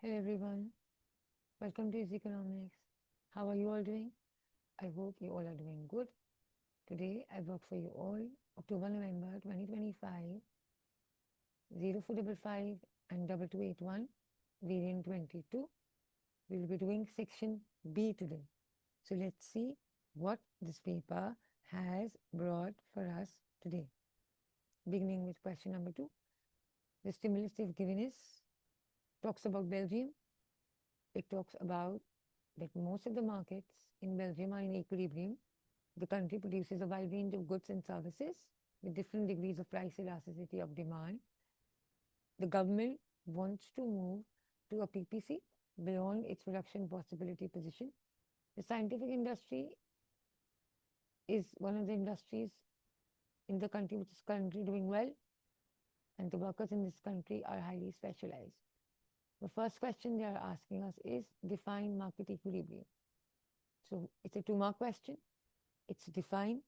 Hello everyone, welcome to Easy Economics. How are you all doing? I hope you all are doing good. Today I brought for you all October November 2025 0455 and 2281 variant 22. We'll be doing section B today. So let's see what this paper has brought for us today. Beginning with question number 2. The stimulus they've given is talks about Belgium. It talks about that most of the markets in Belgium are in equilibrium. The country produces a wide range of goods and services with different degrees of price elasticity of demand. The government wants to move to a PPC beyond its production possibility position. The scientific industry is one of the industries in the country which is currently doing well, and the workers in this country are highly specialized. The first question they are asking us is define market equilibrium. So it's a 2-mark question. It's define.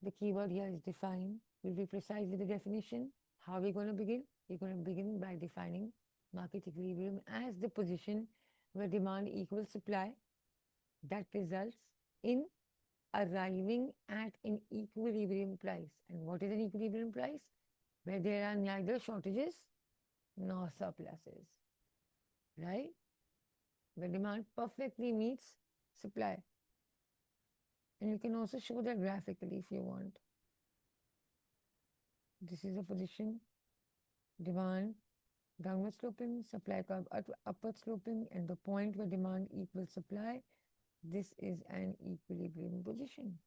The keyword here is define. We'll be precise with the definition. How are we going to begin? We're going to begin by defining market equilibrium as the position where demand equals supply that results in arriving at an equilibrium price. And what is an equilibrium price? Where there are neither shortages nor surpluses, right? Where demand perfectly meets supply. And you can also show that graphically if you want. This is a position, demand downward sloping, supply curve upward sloping, and the point where demand equals supply. This is an equilibrium position.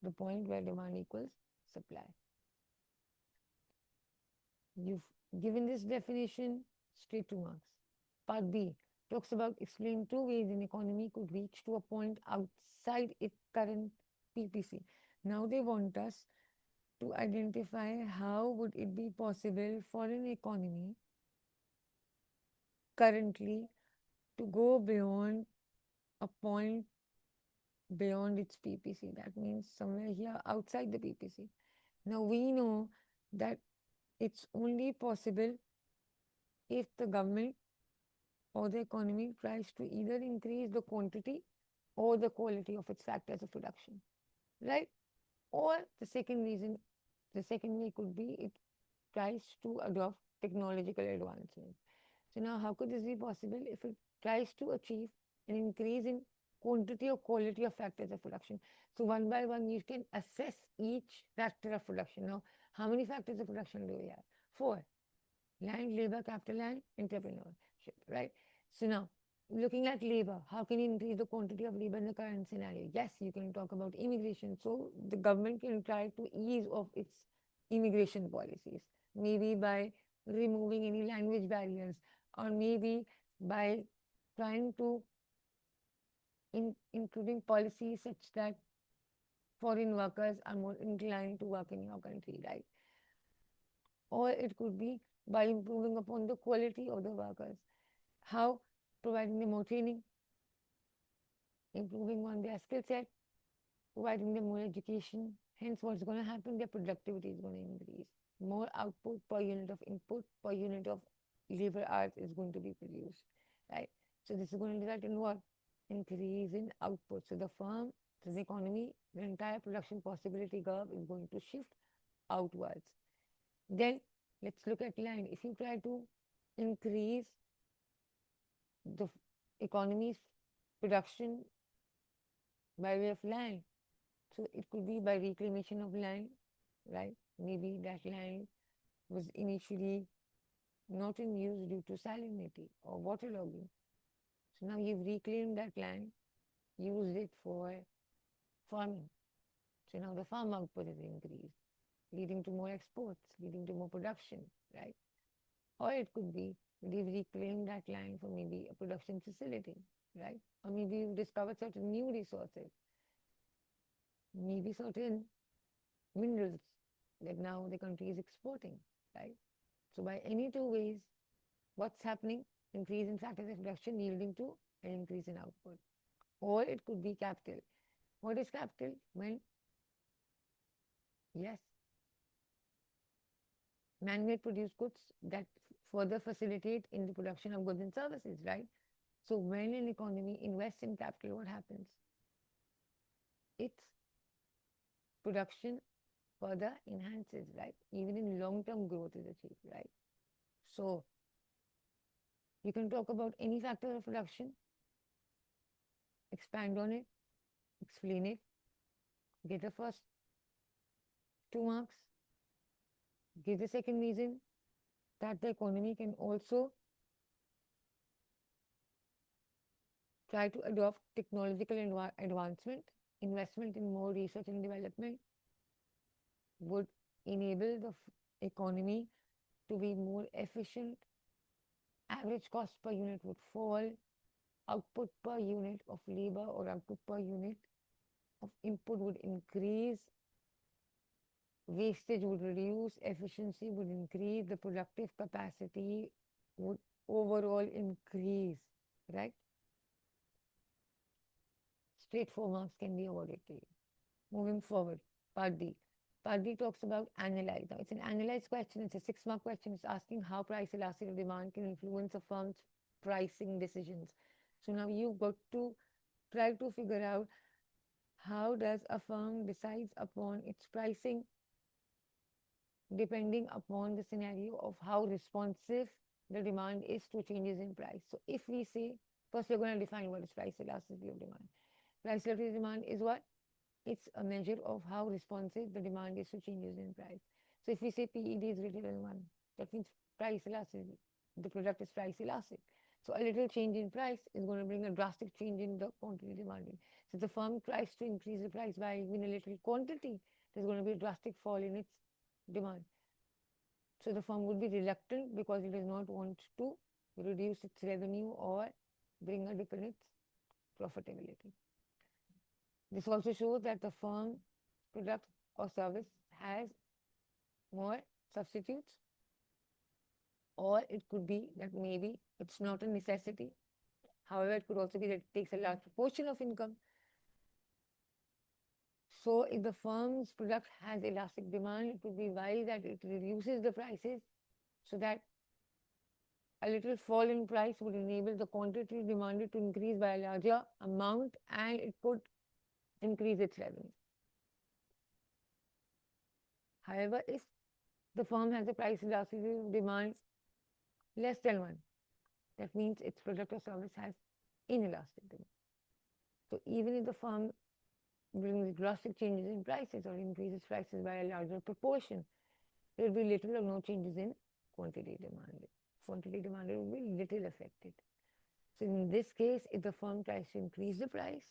The point where demand equals supply. You've given this definition, straight 2 marks. Part B talks about explain 2 ways an economy could reach to a point outside its current PPC. Now they want us to identify how would it be possible for an economy currently to go beyond a point beyond its PPC. That means somewhere here outside the PPC. Now we know that it's only possible if the government or the economy tries to either increase the quantity or the quality of its factors of production, right? Or the second reason, the second way could be it tries to adopt technological advancement. So now how could this be possible if it tries to achieve an increase in quantity or quality of factors of production? So one by one you can assess each factor of production. Now how many factors of production do we have? 4. Land, labor, capital, and entrepreneurship, right? So now, looking at labor, how can you increase the quantity of labor in the current scenario? Yes, you can talk about immigration. So the government can try to ease off its immigration policies, maybe by removing any language barriers, or maybe by trying to including policies such that foreign workers are more inclined to work in your country, right? Or it could be by improving upon the quality of the workers. How? Providing them more training, improving on their skill set, providing them more education. Hence, what's going to happen? Their productivity is going to increase. More output per unit of input, per unit of labor hours is going to be produced, right? So this is going to result in what? Increase in output. So the firm, so the economy, the entire production possibility curve is going to shift outwards. Then let's look at land. If you try to increase the economy's production by way of land, so it could be by reclamation of land, right? Maybe that land was initially not in use due to salinity or waterlogging. So now you've reclaimed that land, used it for farming. So now the farm output is increased, leading to more exports, leading to more production, right? Or it could be they've reclaimed that land for maybe a production facility, right? Or maybe you've discovered certain new resources, maybe certain minerals that now the country is exporting, right? So by any 2 ways, what's happening? Increase in factors of production yielding to an increase in output. Or it could be capital. What is capital? When, yes, man-made produced goods that further facilitate in the production of goods and services, right? So when an economy invests in capital, what happens? Its production further enhances, right? Even in long-term growth is achieved, right? So you can talk about any factor of production, expand on it, explain it, get the first 2 marks, give the second reason that the economy can also try to adopt technological advancement, investment in more research and development would enable the economy to be more efficient, average cost per unit would fall, output per unit of labor or output per unit of input would increase, wastage would reduce, efficiency would increase, the productive capacity would overall increase, right? Straight 4 marks can be awarded to you. Moving forward, part D. Part D talks about analyze. Now, it's an analyze question. It's a 6-mark question. It's asking how price elasticity of demand can influence a firm's pricing decisions. So now you've got to try to figure out how does a firm decides upon its pricing depending upon the scenario of how responsive the demand is to changes in price. So if we say, first we're going to define what is price elasticity of demand. Price elasticity of demand is what? It's a measure of how responsive the demand is to changes in price. So if we say PED is greater than 1, that means price elasticity. The product is price elastic. So a little change in price is going to bring a drastic change in the quantity demanded. So if the firm tries to increase the price by even a little quantity, there's going to be a drastic fall in its demand. So the firm would be reluctant because it does not want to reduce its revenue or bring a dip in its profitability. This also shows that the firm, product or service has more substitutes, or it could be that maybe it's not a necessity. However, it could also be that it takes a large proportion of income. So if the firm's product has elastic demand, it would be wise that it reduces the prices so that a little fall in price would enable the quantity demanded to increase by a larger amount and it could increase its revenue. However, if the firm has a price elasticity of demand less than 1, that means its product or service has inelastic demand. So even if the firm brings drastic changes in prices or increases prices by a larger proportion, there will be little or no changes in quantity demanded. Quantity demanded will be little affected. So in this case, if the firm tries to increase the price,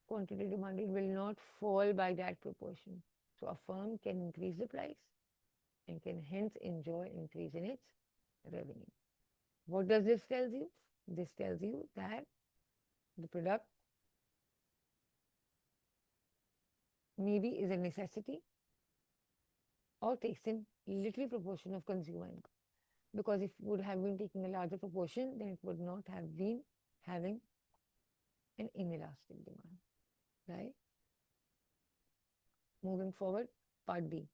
quantity demanded will not fall by that proportion. So a firm can increase the price and can hence enjoy increase in its revenue. What does this tell you? This tells you that the product maybe is a necessity or takes in little proportion of consumer income. Because if it would have been taking a larger proportion, then it would not have been having an inelastic demand, right? Moving forward, part D.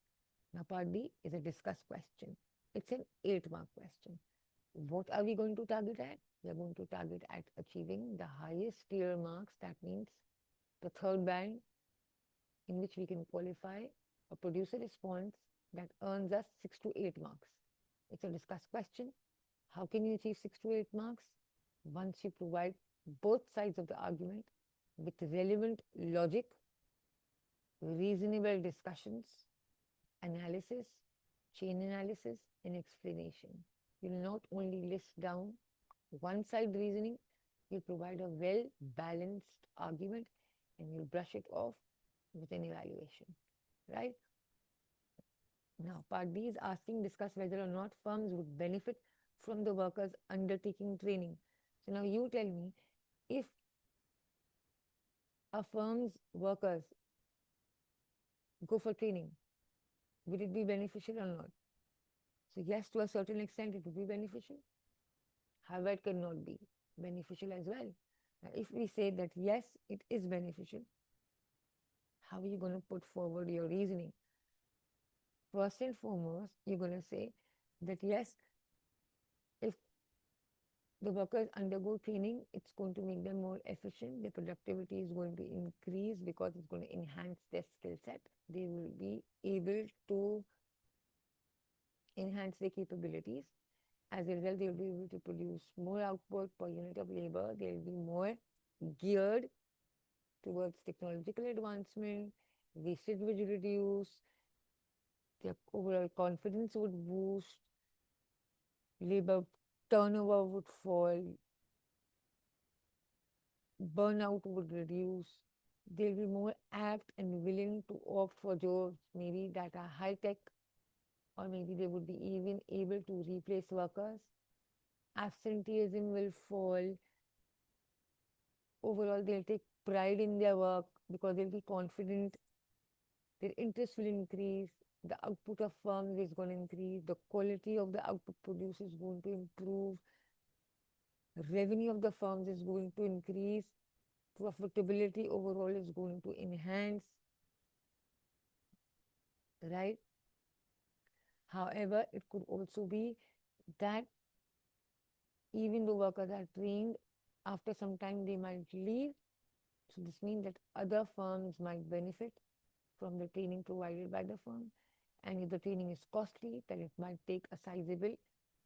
Now, part D is a discuss question. It's an 8-mark question. What are we going to target at? We are going to target at achieving the highest tier marks. That means the third band in which we can qualify or produce a response that earns us 6 to 8 marks. It's a discuss question. How can you achieve 6 to 8 marks? Once you provide both sides of the argument with relevant logic, reasonable discussions, analysis, chain analysis, and explanation. You'll not only list down one side reasoning, you'll provide a well-balanced argument and you'll brush it off with an evaluation, right? Now, part B is asking, discuss whether or not firms would benefit from the workers undertaking training. So now you tell me, if a firm's workers go for training, would it be beneficial or not? So yes, to a certain extent it would be beneficial. However, it cannot be beneficial as well. Now, if we say that yes, it is beneficial, how are you going to put forward your reasoning? First and foremost, you're going to say that yes, The workers undergo training, it's going to make them more efficient. Their productivity is going to increase because it's going to enhance their skill set. They will be able to enhance their capabilities. As a result, they will be able to produce more output per unit of labor. They will be more geared towards technological advancement. Wastage would reduce. Their overall confidence would boost. Labor turnover would fall. Burnout would reduce. They'll be more apt and willing to opt for jobs maybe that are high tech, or maybe they would be even able to replace workers. Absenteeism will fall. Overall, they'll take pride in their work because they'll be confident. Their interest will increase. The output of firms is going to increase. The quality of the output produced is going to improve. Revenue of the firms is going to increase. Profitability overall is going to enhance, right? However, it could also be that even though workers are trained, after some time they might leave. So this means that other firms might benefit from the training provided by the firm. And if the training is costly, then it might take a sizable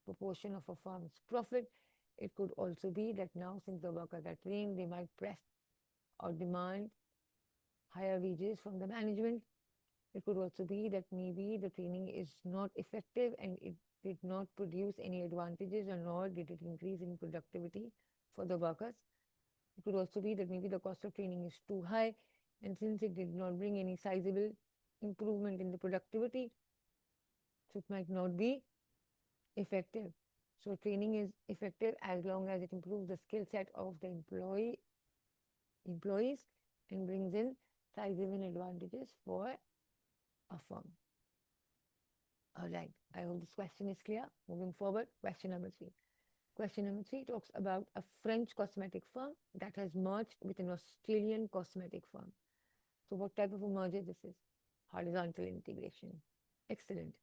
proportion of a firm's profit. It could also be that now, since the workers are trained, they might press or demand higher wages from the management. It could also be that maybe the training is not effective and it did not produce any advantages, or nor did it increase in productivity for the workers. It could also be that maybe the cost of training is too high, and since it did not bring any sizable improvement in the productivity, so it might not be effective. So training is effective as long as it improves the skill set of the employees and brings in sizable advantages for a firm. All right, I hope this question is clear. Moving forward, question number 3. Question number 3 talks about a French cosmetic firm that has merged with an Australian cosmetic firm. So what type of a merger this is? Horizontal integration. Excellent.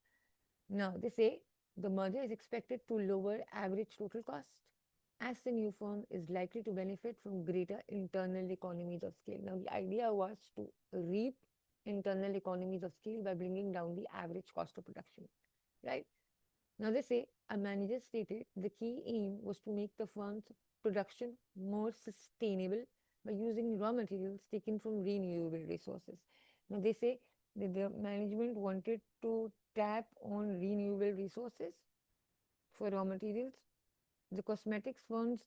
Now they say the merger is expected to lower average total cost as the new firm is likely to benefit from greater internal economies of scale. Now the idea was to reap internal economies of scale by bringing down the average cost of production, right? Now they say a manager stated the key aim was to make the firm's production more sustainable by using raw materials taken from renewable resources. Now they say that the management wanted to tap on renewable resources for raw materials. The cosmetics firm's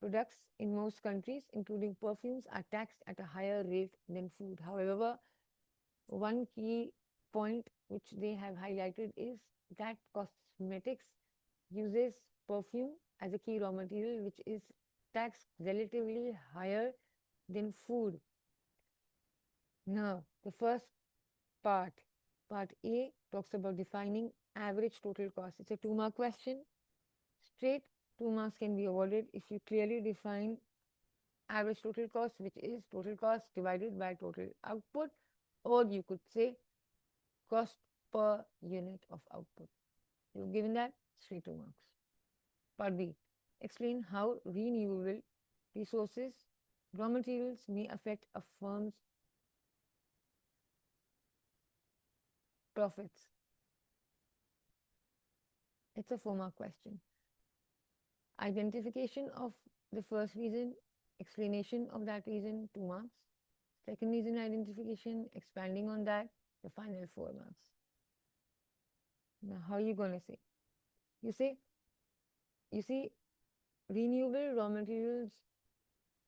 products in most countries, including perfumes, are taxed at a higher rate than food. However, one key point which they have highlighted is that cosmetics uses perfume as a key raw material, which is taxed relatively higher than food. Now, the first part, part A, talks about defining average total cost. It's a 2-mark question. Straight 2 marks can be awarded if you clearly define average total cost, which is total cost divided by total output, or you could say cost per unit of output. You've given that, straight 2 marks. Part B, explain how renewable resources, raw materials may affect a firm's profits. It's a 4-mark question. Identification of the first reason, explanation of that reason, 2 marks. Second reason identification, expanding on that, the final 4 marks. Now, how are you going to say? You see, renewable raw materials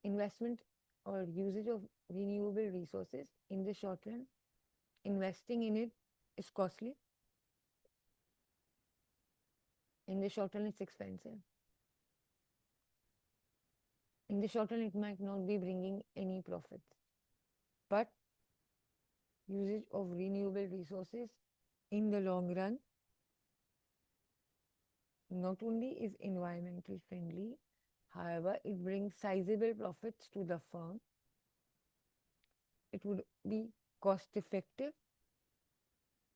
investment or usage of renewable resources in the short run, investing in it is costly. In the short run, it's expensive. In the short run, it might not be bringing any profits. But usage of renewable resources in the long run not only is environmental friendly, however, it brings sizable profits to the firm. It would be cost effective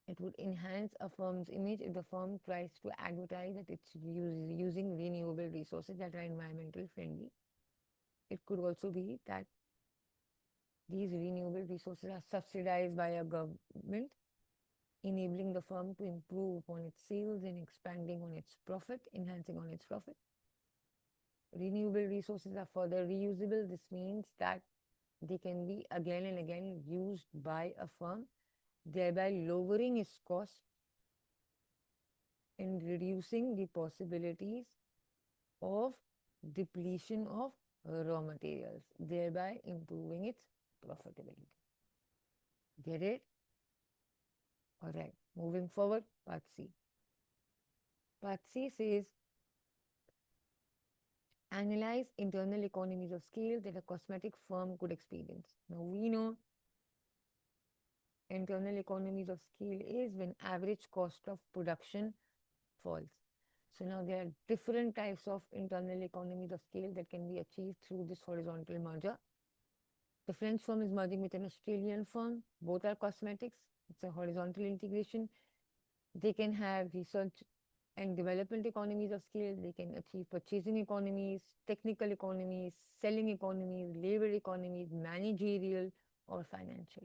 It would enhance a firm's image if the firm tries to advertise that it's using renewable resources that are environmental friendly. It could also be that these renewable resources are subsidized by a government, enabling the firm to improve upon its sales and expanding on its profit, enhancing on its profit. Renewable resources are further reusable. This means that they can be again and again used by a firm, thereby lowering its cost and reducing the possibilities of depletion of raw materials, thereby improving its profitability. Get it? All right. Moving forward, part C. Part C says analyze internal economies of scale that a cosmetic firm could experience. Now we know internal economies of scale is when average cost of production falls. So now there are different types of internal economies of scale that can be achieved through this horizontal merger. The French firm is merging with an Australian firm. Both are cosmetics. It's a horizontal integration. They can have research and development economies of scale. They can achieve purchasing economies, technical economies, selling economies, labor economies, managerial, or financial.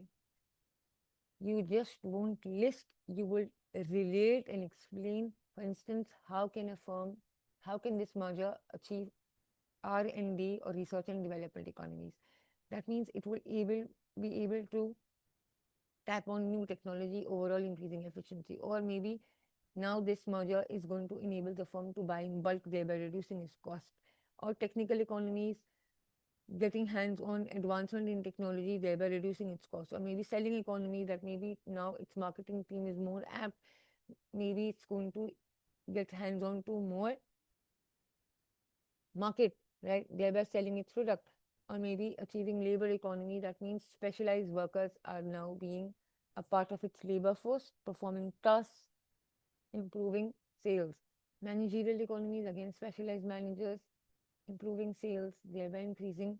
You just won't list, you will relate and explain. For instance, how can this merger achieve R&D or research and development economies? That means it will be able to tap on new technology, overall increasing efficiency. Or maybe now this merger is going to enable the firm to buy in bulk, thereby reducing its cost. Or technical economies, getting hands-on advancement in technology, thereby reducing its cost. Or maybe selling economy, that maybe now its marketing team is more apt. Maybe it's going to get hands-on to more market, right? Thereby selling its product. Or maybe achieving labor economy, that means specialized workers are now being a part of its labor force, performing tasks, improving sales. Managerial economies, again, specialized managers, improving sales, thereby increasing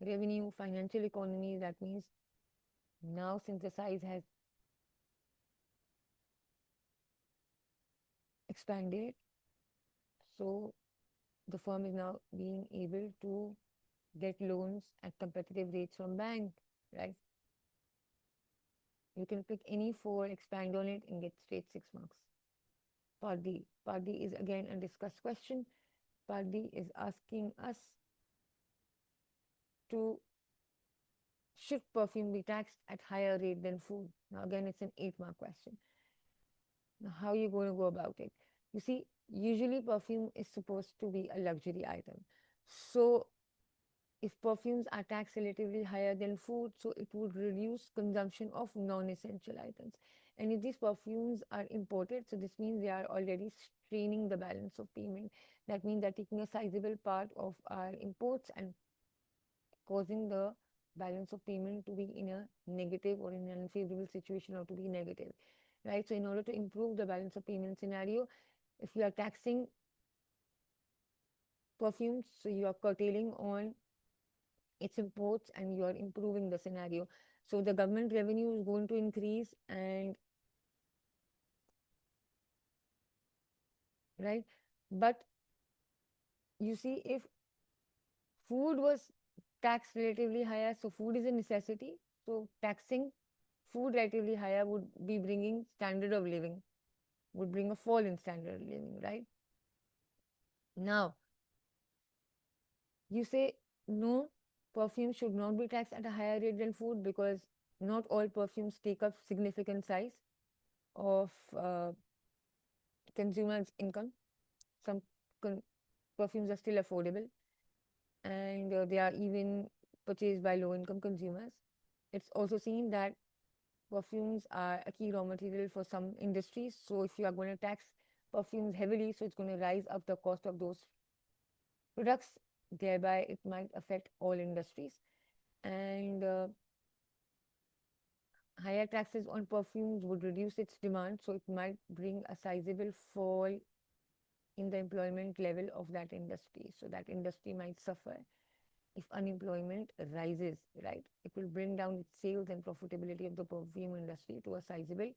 revenue. Financial economy, that means now since the size has expanded, so the firm is now being able to get loans at competitive rates from bank, right? You can pick any four, expand on it, and get straight 6 marks. Part D. Part D is again a discussed question. Part D is asking us to should perfume be taxed at higher rate than food? Now again, it's an 8-mark question. Now how are you going to go about it? You see, usually perfume is supposed to be a luxury item. So if perfumes are taxed relatively higher than food, so it would reduce consumption of non-essential items. And if these perfumes are imported, so this means they are already straining the balance of payment. That means they're taking a sizable part of our imports and causing the balance of payment to be in a negative or in an unfavorable situation or to be negative, right? So in order to improve the balance of payment scenario, if you are taxing perfumes, so you are curtailing on its imports and you are improving the scenario. So the government revenue is going to increase and right. But you see, if food was taxed relatively higher, so food is a necessity. So taxing food relatively higher would be bringing standard of living, would bring a fall in standard of living, right? Now, you say no, perfume should not be taxed at a higher rate than food because not all perfumes take up significant size of consumers' income. Some perfumes are still affordable and they are even purchased by low income consumers. It's also seen that perfumes are a key raw material for some industries. So if you are going to tax perfumes heavily, so it's going to rise up the cost of those products. Thereby, it might affect all industries. And higher taxes on perfumes would reduce its demand, so it might bring a sizable fall in the employment level of that industry. So that industry might suffer. if unemployment rises, right? It will bring down its sales and profitability of the perfume industry to a sizable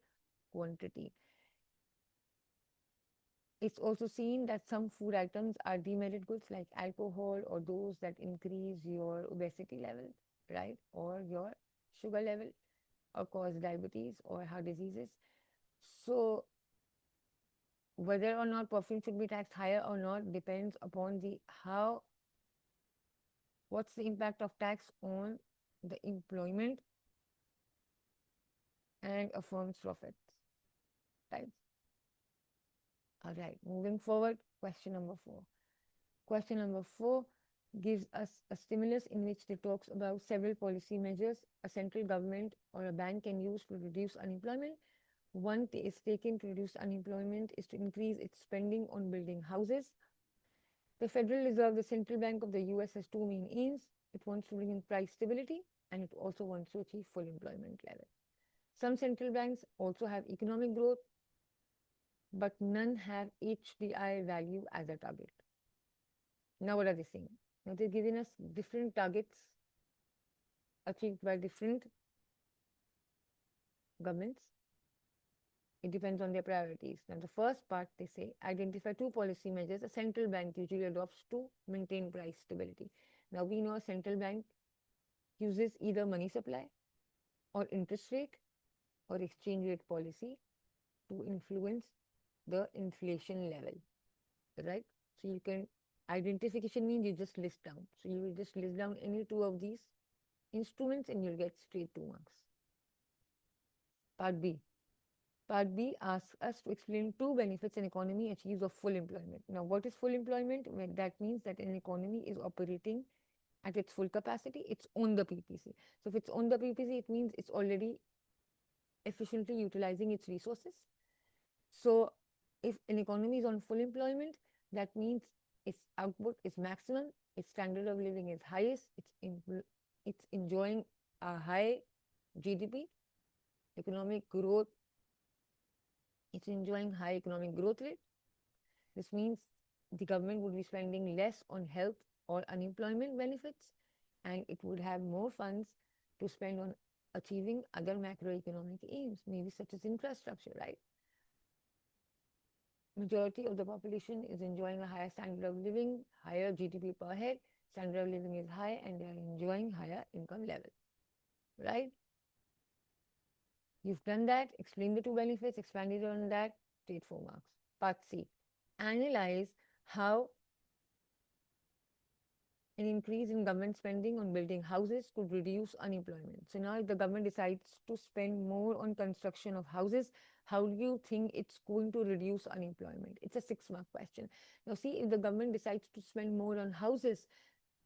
quantity. It's also seen that some food items are demerit goods like alcohol or those that increase your obesity level, right? Or your sugar level or cause diabetes or heart diseases. So whether or not perfume should be taxed higher or not depends upon the how what's the impact of tax on the employment and a firm's profits, right? All right, moving forward, question number 4. Question number 4 gives us a stimulus in which it talks about several policy measures a central government or a bank can use to reduce unemployment. One is taken to reduce unemployment is to increase its spending on building houses. The Federal Reserve, the central bank of the US, has two main aims. It wants to bring in price stability and it also wants to achieve full employment level. Some central banks also have economic growth, but none have HDI value as a target. Now, what are they saying? Now, they're giving us different targets achieved by different governments. It depends on their priorities. Now, the first part they say identify two policy measures a central bank usually adopts to maintain price stability. Now, we know a central bank uses either money supply or interest rate or exchange rate policy to influence the inflation level, right? So, you can identification means you just list down. So, you will just list down any two of these instruments and you'll get straight 2 marks. Part B. Part B asks us to explain two benefits an economy achieves of full employment. Now, what is full employment? Well, that means that an economy is operating at its full capacity. It's on the PPC. So, if it's on the PPC, it means it's already efficiently utilizing its resources. So, if an economy is on full employment, that means its output is maximum, its standard of living is highest, it's enjoying a high GDP, economic growth, it's enjoying high economic growth rate. This means the government would be spending less on health or unemployment benefits and it would have more funds to spend on achieving other macroeconomic aims, maybe such as infrastructure, right? Majority of the population is enjoying a higher standard of living, higher GDP per head, standard of living is high and they are enjoying higher income level, right? You've done that, explain the two benefits, expanded on that, take 4 marks. Part C, analyze how an increase in government spending on building houses could reduce unemployment. So now if the government decides to spend more on construction of houses, how do you think it's going to reduce unemployment? It's a 6-mark question. Now see, if the government decides to spend more on houses,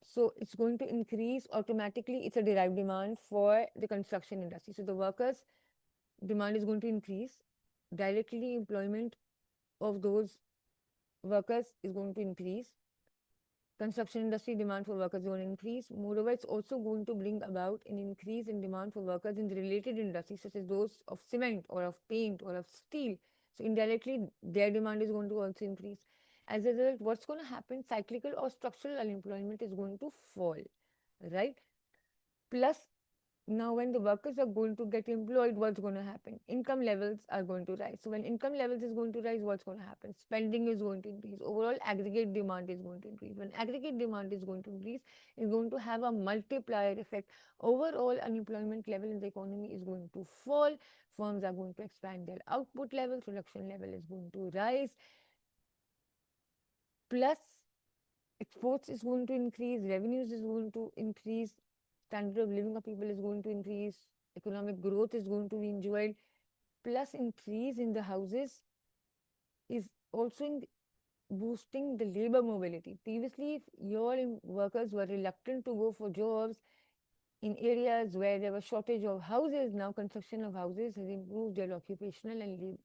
so it's going to increase automatically, it's a derived demand for the construction industry. So the workers' demand is going to increase. Directly employment of those workers is going to increase. Construction industry demand for workers is going to increase. Moreover, it's also going to bring about an increase in demand for workers in the related industries such as those of cement or of paint or of steel. So indirectly, their demand is going to also increase. As a result, what's going to happen? Cyclical or structural unemployment is going to fall, right? Plus, now when the workers are going to get employed, what's going to happen? Income levels are going to rise. So when income levels is going to rise, what's going to happen? Spending is going to increase. Overall aggregate demand is going to increase. When aggregate demand is going to increase, it's going to have a multiplier effect. Overall unemployment level in the economy is going to fall. Firms are going to expand their output level. Production level is going to rise. Plus exports is going to increase. Revenues is going to increase. Standard of living of people is going to increase, economic growth is going to be enjoyed, plus increase in the houses is also boosting the labor mobility. Previously, if your workers were reluctant to go for jobs in areas where there was shortage of houses, now construction of houses has improved their occupational and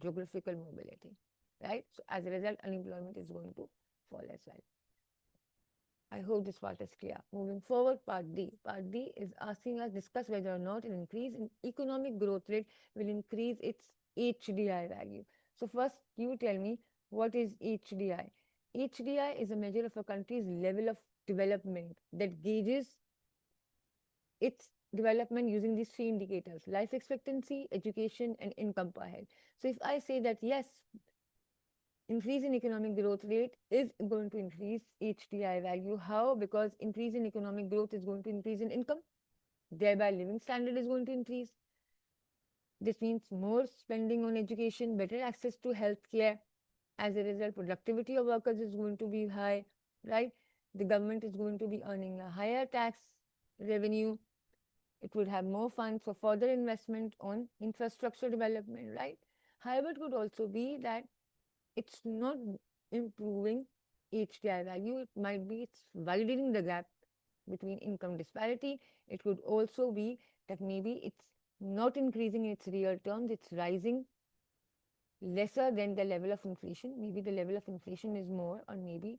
geographical mobility, right? So as a result, unemployment is going to fall as well. I hope this part is clear. Moving forward, part D. Part D is asking us discuss whether or not an increase in economic growth rate will increase its HDI value. So first, you tell me what is HDI. HDI is a measure of a country's level of development that gauges its development using these three indicators: life expectancy, education, and income per head. So, if I say that yes, increase in economic growth rate is going to increase HDI value. How? Because increase in economic growth is going to increase in income, thereby living standard is going to increase. This means more spending on education, better access to healthcare. As a result, productivity of workers is going to be high, right? The government is going to be earning a higher tax revenue. It would have more funds for further investment on infrastructure development, right? However, it could also be that it's not improving HDI value. It might be it's widening the gap between income disparity. It could also be that maybe it's not increasing in its real terms, it's rising lesser than the level of inflation. Maybe the level of inflation is more, or maybe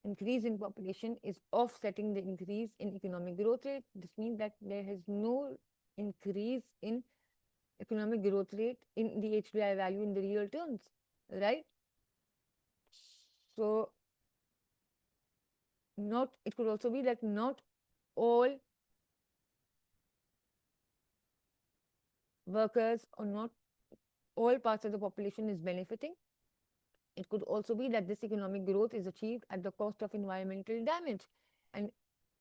increase in population is offsetting the increase in economic growth rate. This means that there is no increase in economic growth rate in the HDI value in the real terms, right? So, not it could also be that not all workers or not all parts of the population is benefiting. It could also be that this economic growth is achieved at the cost of environmental damage. And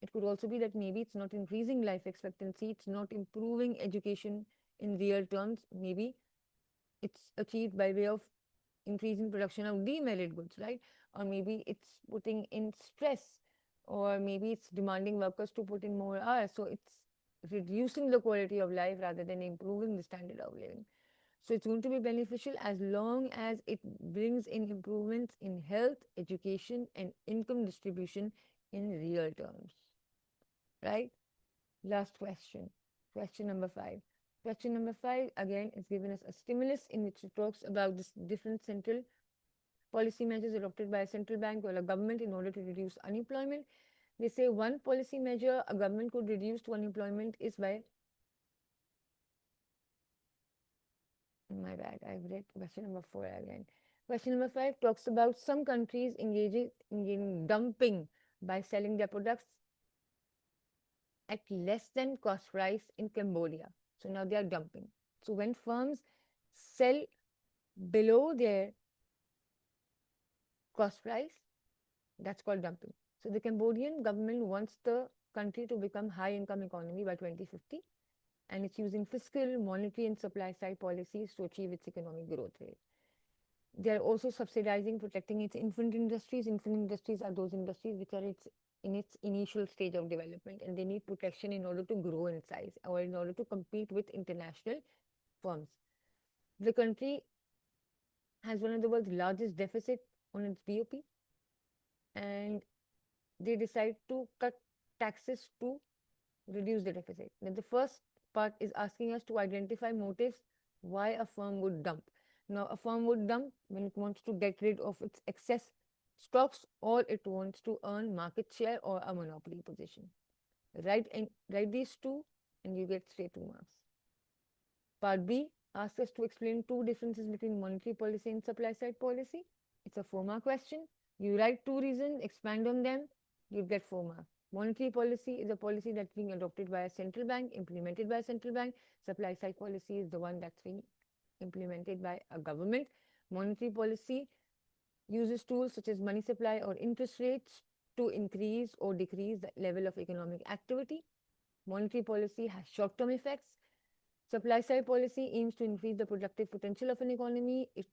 it could also be that maybe it's not increasing life expectancy, it's not improving education in real terms. Maybe it's achieved by way of increasing production of demerit goods, right? Or maybe it's putting in stress, or maybe it's demanding workers to put in more hours. So it's reducing the quality of life rather than improving the standard of living. So it's going to be beneficial as long as it brings in improvements in health, education, and income distribution in real terms. Right? Last question. Question number 5. Question number 5 again is given as a stimulus in which it talks about this different central policy measures adopted by a central bank or a government in order to reduce unemployment. They say one policy measure a government could reduce to unemployment is by, my bad, I've read question number 4 again. Question number 5 talks about some countries engaging in dumping by selling their products at less than cost price in Cambodia. So now they are dumping. So when firms sell below their cost price, that's called dumping. So the Cambodian government wants the country to become high income economy by 2050, and it's using fiscal, monetary, and supply side policies to achieve its economic growth rate. They are also subsidizing, protecting its infant industries. Infant industries are those industries which are in its initial stage of development, and they need protection in order to grow in size or in order to compete with international firms. The country has one of the world's largest deficit on its BOP, and they decide to cut taxes to reduce the deficit. Then the first part is asking us to identify motives why a firm would dump. Now, a firm would dump when it wants to get rid of its excess stocks or it wants to earn market share or a monopoly position. Write these two and you get straight 2 marks. Part B asks us to explain two differences between monetary policy and supply side policy. It's a 4-mark question. You write two reasons, expand on them, you get 4 marks. Monetary policy is a policy that's being adopted by a central bank, implemented by a central bank. Supply side policy is the one that's being implemented by a government. Monetary policy uses tools such as money supply or interest rates to increase or decrease the level of economic activity. Monetary policy has short-term effects. Supply side policy aims to increase the productive potential of an economy. It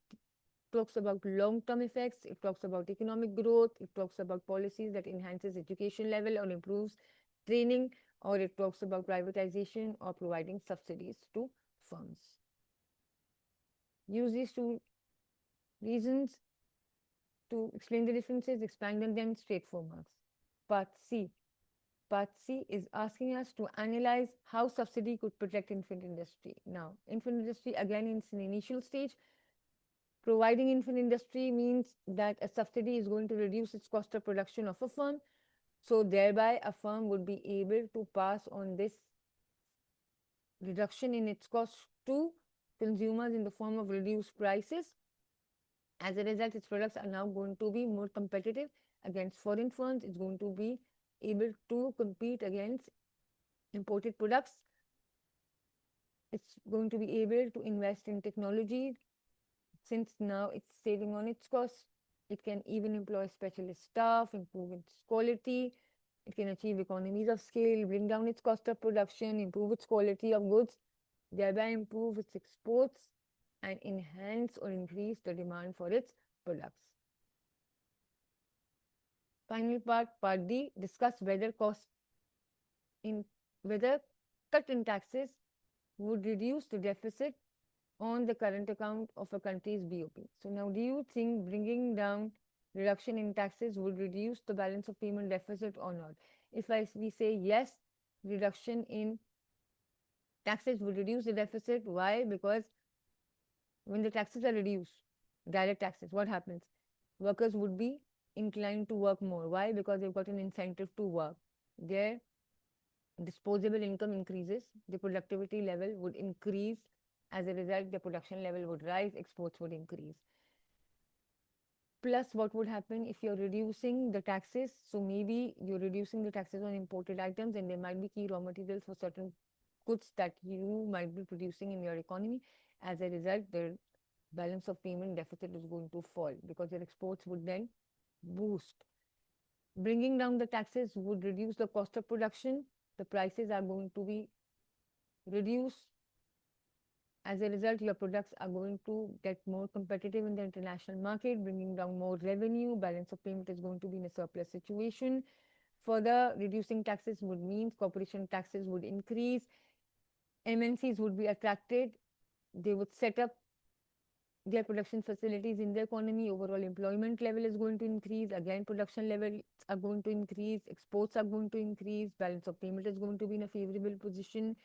talks about long-term effects. It talks about economic growth. It talks about policies that enhances education level or improves training, or it talks about privatization or providing subsidies to firms. Use these two reasons to explain the differences, expand on them, straight 4 marks. Part C. Part C is asking us to analyze how subsidy could protect infant industry. Now, infant industry again in its initial stage. Providing infant industry means that a subsidy is going to reduce its cost of production of a firm. So thereby a firm would be able to pass on this reduction in its cost to consumers in the form of reduced prices. As a result, its products are now going to be more competitive against foreign firms. It's going to be able to compete against imported products. It's going to be able to invest in technology since now it's saving on its costs. It can even employ specialist staff, improve its quality. It can achieve economies of scale, bring down its cost of production, improve its quality of goods, thereby improve its exports and enhance or increase the demand for its products. Final part, part D, discuss in whether cut in taxes would reduce the deficit on the current account of a country's BOP. So now, do you think bringing down reduction in taxes would reduce the balance of payment deficit or not? If we say yes, reduction in taxes would reduce the deficit. Why? Because when the taxes are reduced, direct taxes, what happens? Workers would be inclined to work more. Why? Because they've got an incentive to work. Their disposable income increases, the productivity level would increase. As a result, the production level would rise, exports would increase. Plus, what would happen if you're reducing the taxes? So maybe you're reducing the taxes on imported items, and there might be key raw materials for certain goods that you might be producing in your economy. As a result, the balance of payment deficit is going to fall because your exports would then boost. Bringing down the taxes would reduce the cost of production. The prices are going to be reduced. As a result, your products are going to get more competitive in the international market, bringing down more revenue. Balance of payment is going to be in a surplus situation. Further, reducing taxes would mean corporation taxes would increase. MNCs would be attracted. They would set up their production facilities in the economy. Overall employment level is going to increase. Again, production levels are going to increase. Exports are going to increase. Balance of payment is going to be in a favorable position.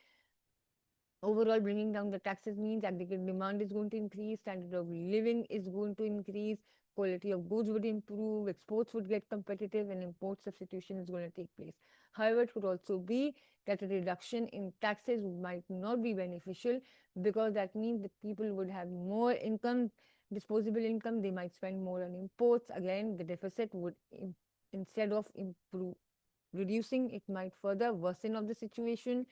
Overall, bringing down the taxes means aggregate demand is going to increase, standard of living is going to increase, quality of goods would improve, exports would get competitive, and import substitution is going to take place. However, it could also be that a reduction in taxes might not be beneficial because that means that people would have more income, disposable income, they might spend more on imports. Again, the deficit would, instead of reducing, it might further worsen of the situation.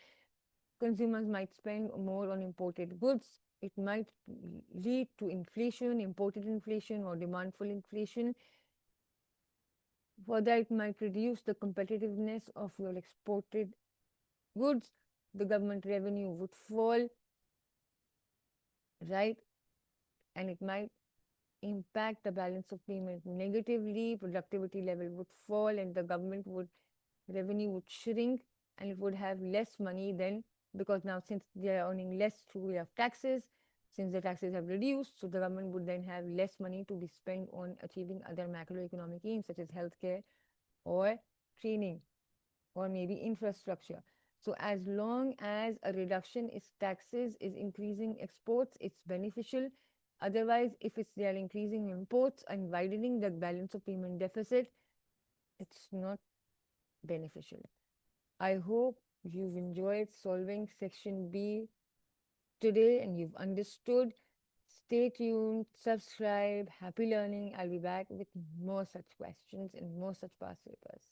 Consumers might spend more on imported goods. It might lead to inflation, imported inflation, or demandful inflation. Further, it might reduce the competitiveness of your exported goods. The government revenue would fall, right? And it might impact the balance of payment negatively. Productivity level would fall, and the government revenue would shrink, and it would have less money then, because now since they are earning less through way of taxes, since the taxes have reduced, so the government would then have less money to be spent on achieving other macroeconomic aims such as healthcare or training or maybe infrastructure. So as long as a reduction in taxes is increasing exports, it's beneficial. Otherwise, if they are increasing imports and widening the balance of payment deficit, it's not beneficial. I hope you've enjoyed solving section B today and you've understood. Stay tuned, subscribe, happy learning. I'll be back with more such questions and more such past papers.